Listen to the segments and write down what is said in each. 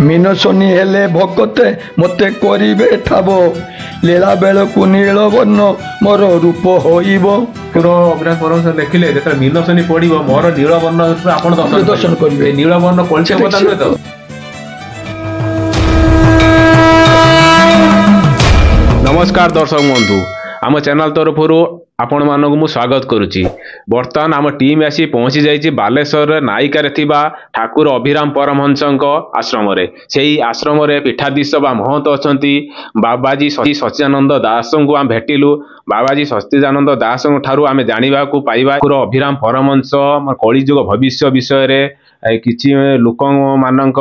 Mean Shani हेले भकते मते करिबे ठाबो लीला बेलकु नील वर्ण मोर रूप होइबो। अभिराम परमहंस लिखिले जेते मीन शनि पड़िबो मोर नील वर्ण आपण दर्शन करिबे। नील वर्ण कोलछे बता नुहे तो। नमस्कार दर्शक बंधु, आम चैनल तरफ आपण मानक मु स्वागत करुच्ची। बर्तमान आम टीम आसी पहुंची जाइए बालेश्वर नायिकार थिबा ठाकुर अभिराम परमहंस आश्रम रे। सेही आश्रम रे पीठाधीश बा महंत अछंती बाबाजी सच्चिदानंद दास को आम भेटिलु। बाबाजी सच्चिदानंद दास ठारू आम जानिबा को पाइबा ठाकुर अभिराम परमहंस कलिजुग भविष्य विषय रे किछि लोक मानक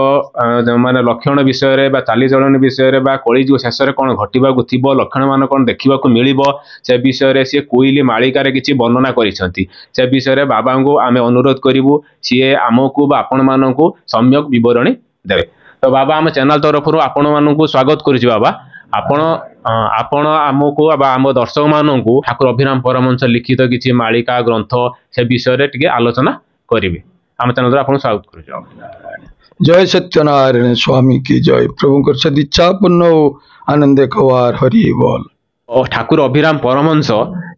माने लक्षण विषय रे बा चालीचलन विषय रे बा कलिजुग शेष रे कोन घटिबा को थिबो लक्षण मान कोन देखिबा को मिलिबो से विषय रे से कोइली मालिकार किछि वर्णना करिसंती। से विषय रे बाबा को आमे अनुरोध करिवु सी आमको बा आपण मानकु सम्यक विवरणी देबे। तो बाबा आम चैनल तरफ आपण मानकु स्वागत करिछि। बाबा आपण आमको बा आम दर्शक मानकु ठाकुर अभिराम परमहंस लिखित किछि मालिका ग्रंथ से विषय रे टिके आलोचना करिवे। आम चैनल आपण स्वागत करिछि। जय सत्यनारायण स्वामी की जय। प्रभु सदिच्छा पूर्ण आनंद कवार हरि बोल। ठाकुर अभिराम परमहंस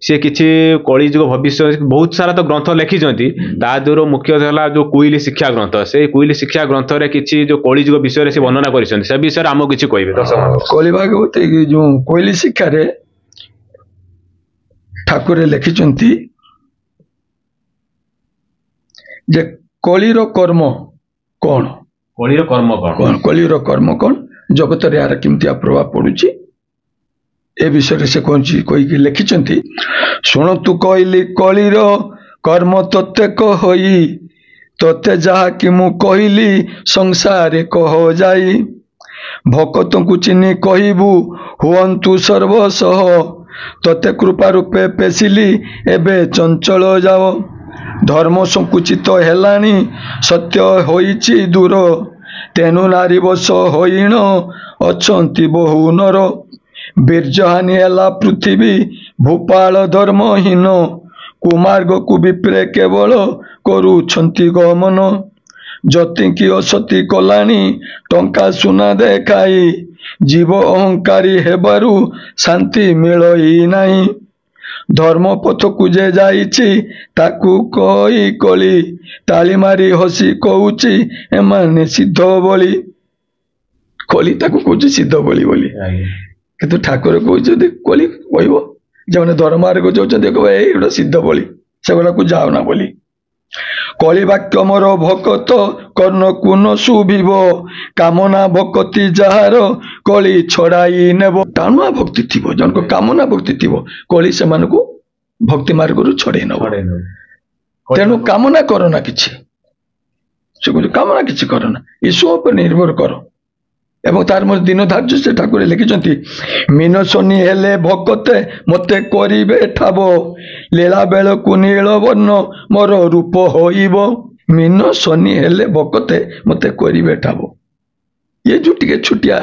से किछि कलिजुग भविष्य बहुत सारा तो ग्रंथ लिखिछंती। ता दूर मुख्य हला जो कोइली शिक्षा ग्रंथ, से कोइली शिक्षा ग्रंथ रे किछि जो कलिजुग विषय रे से वर्णना करिसंती। से विषय रे हमो किछि कहिबे दर्शक। कोइली भागवत जो कोइली शिक्षा रे ठाकुर लिखिछंती जे कलिर कर्म कौन, कलिर कर्म कौन, कलिर कर्म कौन, जगत रे यार केमतिया प्रभाव पड़ुची ए विषय से कौन कही लिखिछंती। शुण तू कहली कलिर कर्म तोते कहई तोते जहा कि मु कहली संसारे कह जाई भकत को चिन्ह कहबू हुअंतु सर्वसह तोते कृपा रूपे पेशिली एबे चंचल जाओ धर्म संकुचित हेलानी सत्य होइछि दूर तेनु नारी बस होइण अछंती बहु नर बीर्जहानि हेला पृथ्वी भूपाल धर्महीन कुमार्ग को विप्रे केवल करुछंती गमन जति की असती कलानी टंका सुना देखाई जीव अहंकारी हेबारु शांति मिलई नाही धर्म पथ को जे जाइछि ताकू कही कली ताली मारी हसी कहूची एमाने सिद्ध बोली कली ताकू कहूची सिद्ध बोली बोली किंतु ठाकुर कहते कली कहब जो धर्म मार्ग जाऊँ सिद्ध बोली से गुला को जाओ ना बोली कली वाक्य मोर भकत कर्ण कुन शुभिब कामना भक्ति जार कली छड़ाई नेब। टाणुआ भक्ति थी जन को कामना भक्ति थी कली से भक्ति मार्ग रू छड़े नब। तेणु कामना करना किछि कामना किछि करना ईश्वर पर निर्भर कर एवं तार मध्य दिन धार्य से ठाकुर लिखिछंती मीन शनि हेले भकते मते करिबे ठाबो लीला बेलकु नील वर्ण मोर रूप होइबो। मीन शनि हेले भकते मते करिबे ठाबो ये जो टिके छुटिया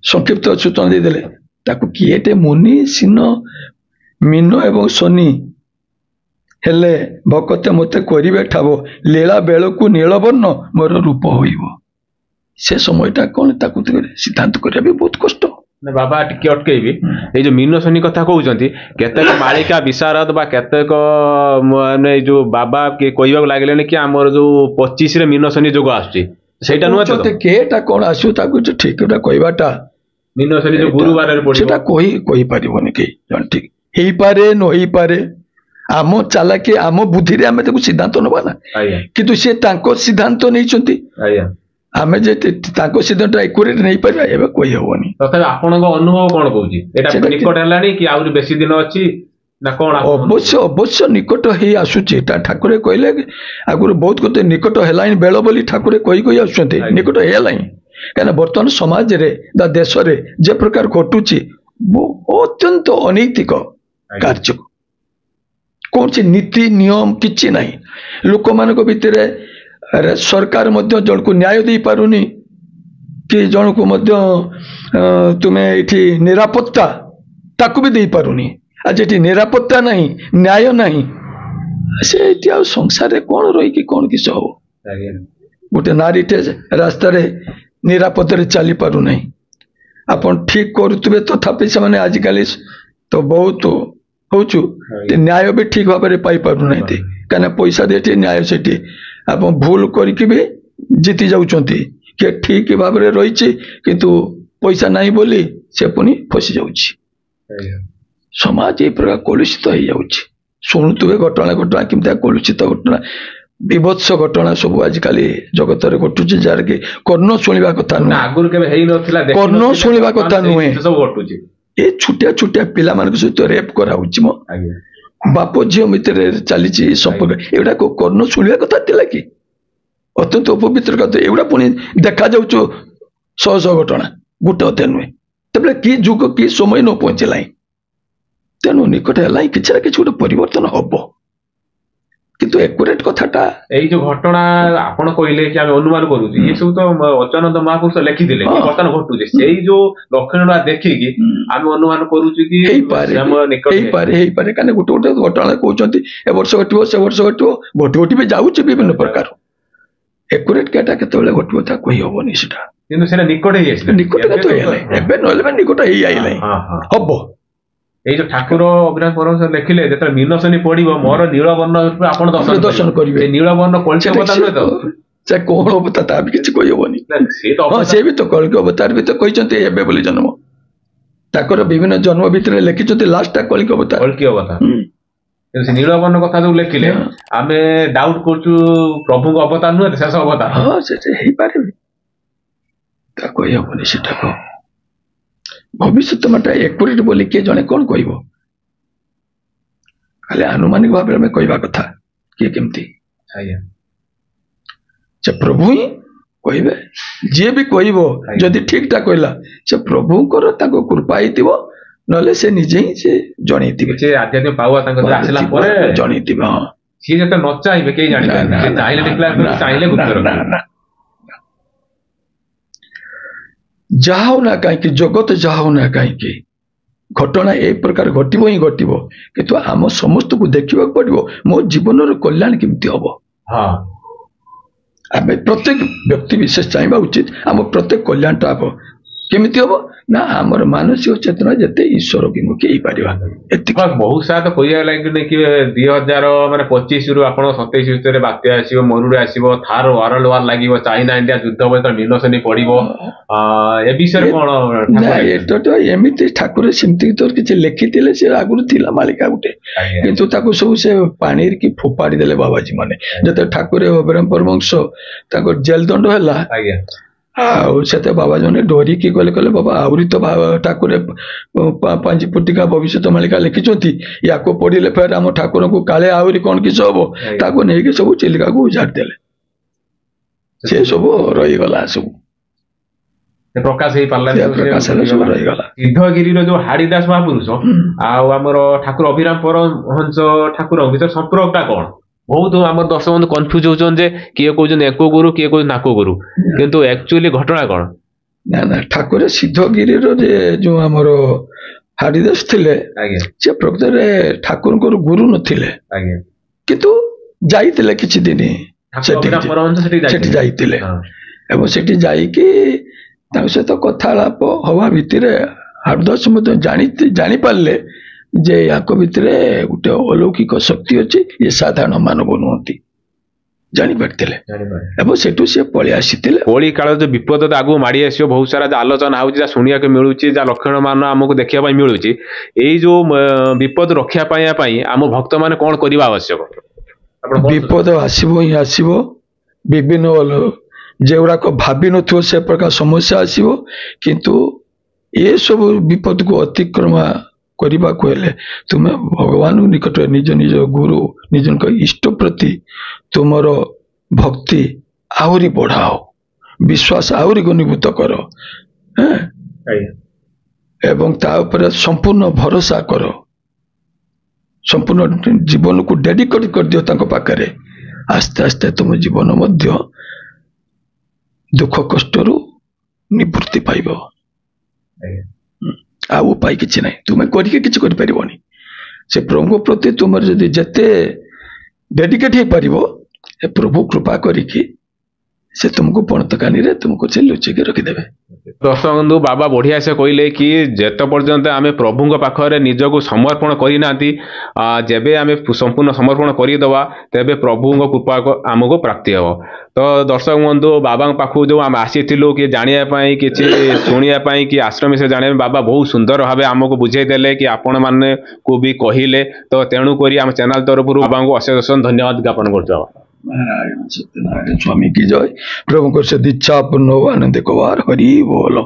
संक्षिप्त सूचना दे देले ताकू किएटे मुनि सिन मीन एवं शनि हेले भकते मते करिबे ठाबो लीला बेलकु नील वर्ण मोर रूप होइबो। से समयटा कौन ताकू सिद्धांत करिया भी बहुत कष्ट। बाबा टिके अटकेबी ए जो मीन शनि कथा कहउचंती केतेक मालिका विशारद बा केतेक माने जो बाबा के कहबा लागलेनी कि हमर जो 25 रे मीन शनि जोग आछी सेटा नुह तो केटा कोन आसु ताकू ठीकटा कहबाटा मीन शनि जो गुरुवार रे पड़ी सेटा कहि परिबोनी के जन ठीक हेई पारे न होई पारे आम चालाकी आम बुद्धि रे आमे ताकू सिद्धांत नबा ना किंतु से तांको सिद्धांत नैचंती आमे जे ताको सिद्धांत एक्युरेट नै परिबा एबे कोइ होवनी। तथा आपनको अनुभव कोन कहूची एटा निकट हलानी कि आउरी बेसी दिन अछि ना कोन अवश्य निकट हे आसुची ठाकुर कहले आगुर बहुत कते निकट हेलाइन बेल बोली ठाकुर कहि आसुचंती निकट हेलाइन काना वर्तमान समाज रे दा देश रे जे प्रकार घटुची अत्यंत अनैतिक कार्य कौन सी नीति नियम किछि नाही लोक मानक भितरे सरकार मध्य जन को न्याय दे पारुनी कि जन को मध्य तुम्हें इठी निरापत्ता ताकू भी दे पारुनी आज ये निरापत्ता नहीं न्याय नहीं से संसार कौन रही कौन किस हम गोटे नारी टे रास्तार ନିରାପଦରେ ଚାଲି ପାରୁନାହିଁ। ଆପଣ ଠିକ କରୁଥିବେ ତଥାପି ସେମାନେ ଆଜିକାଲି ତ ବହୁତ ହଉଛୁ ନ୍ୟାୟ ବି ଠିକ ଭାବରେ ପାଇପାରୁନାହାନ୍ତି, କାହିଁକିନା ପଇସା ଦେଠି ନ୍ୟାୟ ସେଠି। ଆପଣ ଭୁଲ କରିକି ବି ଜିତି ଯାଉଛନ୍ତି, କିଏ ଠିକ ଭାବରେ ରହିଛି କିନ୍ତୁ ପଇସା ନାହିଁ ବୋଲି ସେ ପୁଣି ଫସି ଯାଉଛି। ସମାଜ ଏଇ ପ୍ରକାର କଳୁଷିତ ହେଇଯାଉଛି। ଶୁଣୁଥିବେ ଘଟଣା ଘଟଣା କେମିତି କଳୁଷିତ ଘଟଣା, ବିଭତ୍ସ ଘଟଣା ସବୁ ଆଜିକାଲି ଜଗତରେ ଘଟୁଛି, ଯାହାର କି କର୍ଣ୍ଣ ଶୁଣିବା କଥା ନୁହେଁ, ଆଗରୁ କେବେ ହେଇନଥିଲା, କର୍ଣ୍ଣ ଶୁଣିବା କଥା ନୁହେଁ। ସବୁ ଘଟୁଛି ଏ ଛୋଟିଆ ଛୋଟିଆ ପିଲାମାନଙ୍କ ସହିତ ରେପ କରାହଉଛି ମୋ ବାପ ଝିଅ ଭିତରେ ଚାଲିଛି ସମ୍ପର୍କ। ଏଗୁଡାକ କର୍ଣ୍ଣ ଶୁଣିବା କଥା ଥିଲା କି? ଅତ୍ୟନ୍ତ ଅପବିତ୍ର କଥା। ଏଗୁଡା ପୁଣି ଦେଖାଯାଉଛି ଶହ ଶହ ଘଟଣା, ଗୋଟେ ଅଧ୍ୟାୟ ନୁହେଁ। ତାପରେ କି ଯୁଗ କି ସମୟ ନ ପହଞ୍ଚିଲାଣି, ତେଣୁ ନିକଟ ହେଲାଣି କିଛି ନା କିଛି ଗୋଟେ ପରିବର୍ତ୍ତନ ହବ। କିନ୍ତୁ ଏକୁରେଟ କଥାଟା ଏଇ ଯୋଉ ଘଟଣା ଆପଣ କହିଲେ କି ଆମେ ଅନୁମାନ କରୁଛୁ, ଏ ସବୁ ତ ଅଚ୍ୟୁତାନନ୍ଦ ମହାପୁରୁଷ ଲେଖିଥିଲେ କି ବର୍ତ୍ତମାନ ଘଟୁଛି। ସେଇ ଯୋଉ ଲକ୍ଷଣଟା ଦେଖିକି ଆମେ ଅନୁମାନ କରୁଛୁ କି ହେଇପାରେ କାହିଁକି ଗୋଟେ ଗୋଟେ ଘଟଣା କହୁଛନ୍ତି ଏ ବର୍ଷ ଘଟିବ ସେ ବର୍ଷ ଘଟିବ, ଘଟି ବି ଯାଉଛି ବିଭିନ୍ନ ପ୍ରକାର। ଏକୁରେଟ କେଟା କେତେବେଳେ ଘଟିବ ତା କହିହବନି ସେଟା, କିନ୍ତୁ ସେଟା ନିକଟ ହେଇଯାଇଛି, ନିକଟ ତ ହେଇଗଲାଣି ଏବେ, ନହେଲେ ନିକଟ ହେଇଯାଇଲାଣି, ହବ। ଏଇ ଯୋଉ ଠାକୁର ଅଭିରାମ ପରମହଂସ ଲେଖିଲେ ଯେତେବେଳେ ମିନସନି ପଡିବ ମୋର ନୀଳବର୍ଣ୍ଣ ଆପଣ ଦର୍ଶନ କରିବେ, ନୀଳବର୍ଣ୍ଣ କଳ୍କି ଅବତାର ନୁହେଁ ତ? ସେ କଣ ଅବତାର ତା ବି କିଛି କହିହବନି। ସେ ବି ତ କଳ୍କି ଅବତାର ବି ତ କହିଛନ୍ତି ଏବେ ବୋଲି ଜନ୍ମ, ତାଙ୍କର ବିଭିନ୍ନ ଜନ୍ମ ଭିତରେ ଲେଖିଛନ୍ତି ଲାଷ୍ଟଟା କଳ୍କି ଅବତାର। ସେ ନୀଳବର୍ଣ୍ଣ କଥା ଯୋଉ ଲେଖିଲେ ଆମେ ଡାଉଟ କରୁଛୁ ପ୍ରଭୁଙ୍କ ଅବତାର ନୁହେଁ ଶେଷ ଅବତାର। ହଁ ସେଟା ହେଇପାରିବି, ତା କହିହବନି ସେଟାକୁ। ଭବିଷ୍ୟତ ମାଟା ଏକୁରେଟ ବୋଲି କିଏ ଜଣେ କଣ କହିବ? ଖାଲି ଆନୁମାନିକ ଭାବରେ ଆମେ କହିବା କଥା କିଏ କେମିତି। ସେ ପ୍ରଭୁ ହିଁ କହିବେ, ଯିଏ ବି କହିବ ଯଦି ଠିକଟା କହିଲା ସେ ପ୍ରଭୁଙ୍କର ତାଙ୍କ କୃପା ହେଇଥିବ, ନହେଲେ ସେ ନିଜେ ହିଁ ସେ ଜଣେଇଥିବେ, ଆଧ୍ୟାତ୍ମିକ ପାଉଆ ତାଙ୍କ ଆସିଲା ପରେ ଜଣେଇଥିବେ। ହଁ, ସିଏ ଯେତେ ନ ଚାହିଁବେ କେହି ଜାଣିପାରିବେନି, ଚାହିଁଲେ ଗୁପ୍ତ ରଖିବେ। ଯାହା ହଉ ନା କାହିଁକି, ଜଗତ ଯାହା ହଉ ନା କାହିଁକି ଘଟଣା ଏଇ ପ୍ରକାର ଘଟିବ ହିଁ ଘଟିବ, କିନ୍ତୁ ଆମ ସମସ୍ତଙ୍କୁ ଦେଖିବାକୁ ପଡିବ ମୋ ଜୀବନର କଲ୍ୟାଣ କେମିତି ହବ। ଆମେ ପ୍ରତ୍ୟେକ ବ୍ୟକ୍ତି ବିଶେଷ ଚାହିଁବା ଉଚିତ ଆମ ପ୍ରତ୍ୟେକ କଲ୍ୟାଣଟା ହବ। କେମିତି ହବ ନା ଆମର ମାନସିକ ଚେତନା ଯେତେ ଈଶ୍ୱର ବିମୁଖୀ ହେଇପାରିବା। ବହୁତ ସାରା ତ କହିବାକୁ ଲାଗିଲେ କି 2025ରୁ ଆପଣ 27 ଭିତରେ ବାତ୍ୟା ଆସିବ, ମରୁଡ଼ି ଆସିବ, ଥାର୍ ୱାର୍ଲଡ ୱାର ଲାଗିବ, ଚାଇନା ଇଣ୍ଡିଆ ଯୁଦ୍ଧ ମିନସନି ପଡିବ, ଏ ବିଷୟରେ କଣ? ଏଟା ତ ଏମିତି ଠାକୁର ସେମିତି ତ କିଛି ଲେଖିଥିଲେ, ସେ ଆଗରୁ ଥିଲା ମାଳିକା ଗୋଟେ, କିନ୍ତୁ ତାକୁ ସବୁ ସେ ପାଣିରେ କି ଫୋପାଡ଼ି ଦେଲେ ବାବାଜୀ ମାନେ। ଯେତେବେଳେ ଠାକୁର ଅଭିରାମ ପରମହଂସ ତାଙ୍କର ଜେଲ ଦଣ୍ଡ ହେଲା, ଆଉ ସେତେ ବାବା ଜଣେ ଡରିକି କହିଲେ ବାବା ଆହୁରି ତ ଠାକୁର 5 ଫୁଟିକା ଭବିଷ୍ୟତ ମାଳିକା ଲେଖିଛନ୍ତି, ୟାକୁ ପଢିଲେ ଫେର ଆମ ଠାକୁରଙ୍କୁ କାଳେ ଆହୁରି କଣ କିଛି ହବ, ତାକୁ ନେଇକି ସବୁ ଚିଲିକାକୁ ଉଜାଡି ଦେଲେ। ସେ ସବୁ ରହିଗଲା, ସବୁ ପ୍ରକାଶ ହେଇପାରିଲାନି, ରହିଗଲା। ସିଦ୍ଧଗିରିର ଯୋଉ ହାଡିଦାସ ମହାପୁରୁଷ ଆଉ ଆମର ଠାକୁର ଅଭିରାମ ପରମହଂସ ଠାକୁରଙ୍କ ଭିତରେ ସମ୍ପର୍କଟା କଣ? ବହୁତ ଆମର ଦର୍ଶକ ବନ୍ଧୁ କନଫ୍ୟୁଜ ହଉଛନ୍ତି ଯେ କିଏ କହୁଛନ୍ତି ଏକୋ ଗୁରୁ, କିଏ କହୁଛନ୍ତି ନାକ ଗୁରୁ, କିନ୍ତୁ ଆକ୍ଚୁଆଲି ଘଟଣା କଣ? ନା ଠାକୁର ସିଦ୍ଧଗିରିର ଯୋଉ ଆମର ହାଡିଦାସ ଥିଲେ, ସେ ପ୍ରକୃତରେ ଠାକୁରଙ୍କର ଗୁରୁ ନଥିଲେ, କିନ୍ତୁ ଯାଇଥିଲେ କିଛି ଦିନ ସେଠି ଯାଇଥିଲେ, ଏବଂ ସେଠି ଯାଇକି ତାଙ୍କ ସହିତ କଥାଳାପ ହବା ଭିତରେ ହାଡିଦାସ ମଧ୍ୟ ଜାଣିପାରିଲେ ଯେ ୟାଙ୍କ ଭିତରେ ଗୋଟେ ଅଲୌକିକ ଶକ୍ତି ଅଛି, ଇଏ ସାଧାରଣ ମାନବ ନୁହନ୍ତି, ଜାଣିପାରିଥିଲେ। ଏବଂ ସେଠୁ ସେ ପଳେଇ ଆସିଥିଲେ। କଳି କାଳ ଯୋଉ ବିପଦ ଆଗକୁ ମାଡି ଆସିବ, ବହୁତ ସାରା ଆଲୋଚନା ହଉଛି, ଯାହା ଶୁଣିବାକୁ ମିଳୁଛି, ଯାହା ଲକ୍ଷଣ ମାନ ଆମକୁ ଦେଖିବା ପାଇଁ ମିଳୁଛି, ଏଇ ଯୋଉ ବିପଦ ରକ୍ଷା ପାଇଁ ଆମ ଭକ୍ତ ମାନେ କଣ କରିବା ଆବଶ୍ୟକ? ବିପଦ ଆସିବ ହିଁ ଆସିବ, ବିଭିନ୍ନ ଯେଗୁଡାକ ଭାବି ନଥିବ ସେ ପ୍ରକାର ସମସ୍ୟା ଆସିବ, କିନ୍ତୁ ଏସବୁ ବିପଦକୁ ଅତିକ୍ରମ କରିବାକୁ ହେଲେ ତୁମେ ଭଗବାନଙ୍କ ନିକଟରେ ନିଜ ଗୁରୁ ନିଜଙ୍କ ଇଷ୍ଟ ପ୍ରତି ତୁମର ଭକ୍ତି ଆହୁରି ବଢାଅ, ବିଶ୍ୱାସ ଆହୁରି ଘନୀଭୂତ କର, ଏବଂ ତା ଉପରେ ସମ୍ପୂର୍ଣ୍ଣ ଭରସା କର, ସମ୍ପୂର୍ଣ୍ଣ ଜୀବନକୁ ଡେଡିକେଟ କରିଦିଅ ତାଙ୍କ ପାଖରେ। ଆସ୍ତେ ଆସ୍ତେ ତୁମ ଜୀବନ ମଧ୍ୟ ଦୁଃଖ କଷ୍ଟରୁ ନିବୃତ୍ତି ପାଇବ। ଆଉ ଉପାୟ କିଛି ନାହିଁ, ତୁମେ କରିକି କିଛି କରିପାରିବନି। ସେ ପ୍ରଭୁଙ୍କ ପ୍ରତି ତୁମର ଯଦି ଯେତେ ଡେଡିକେଟ ହେଇପାରିବ, ପ୍ରଭୁ କୃପା କରିକି से तुमको पणतकानी रे तुमको से लुचेके रखिदेवे। दर्शक बंधु बाबा बढ़िया से कहले कि जेते पर्यंत आम प्रभु पाखरे निजक समर्पण करना जेबे आम संपूर्ण समर्पण करदे तेबे प्रभु कृपा आमको प्राप्ति हे। तो दर्शक बंधु बाबा पाखु जो आम आसी कि जानापी कि शुणापी कि आश्रम से जाना बाबा बहुत सुंदर भाव आमको बुझेदेले कि आपण मैंने को भी कहले। तो तेणुक आम चैनल तरफ बाबा को अशेष अशेष धन्यवाद ज्ञापन कर। नारायण सत्यनारायण स्वामी की जय। प्रभु को सदिच्छा पूर्ण हो आनंद कुमार हरि बोल।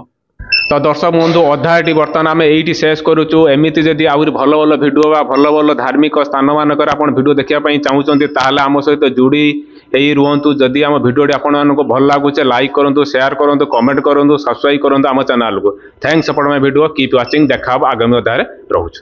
तो दर्शक बंधु अधाटी बर्तमान आम ये शेष करुचु। एमती जदि आहरी भल भल भिडियो भल भल धार्मिक स्थान मानक भिडियो देखापी चाहूँगी ताहले आम सहित जोड़ी यही रुहतु। जदि आम भिडियोटी आपको भल लगुचे लाइक करूँ, शेयर करूँ, कमेंट करूँ, सब्सक्राइब करूँ आम चैनल को। Thanks for my video, keep watching. देखा आगामी अध्याय रोच।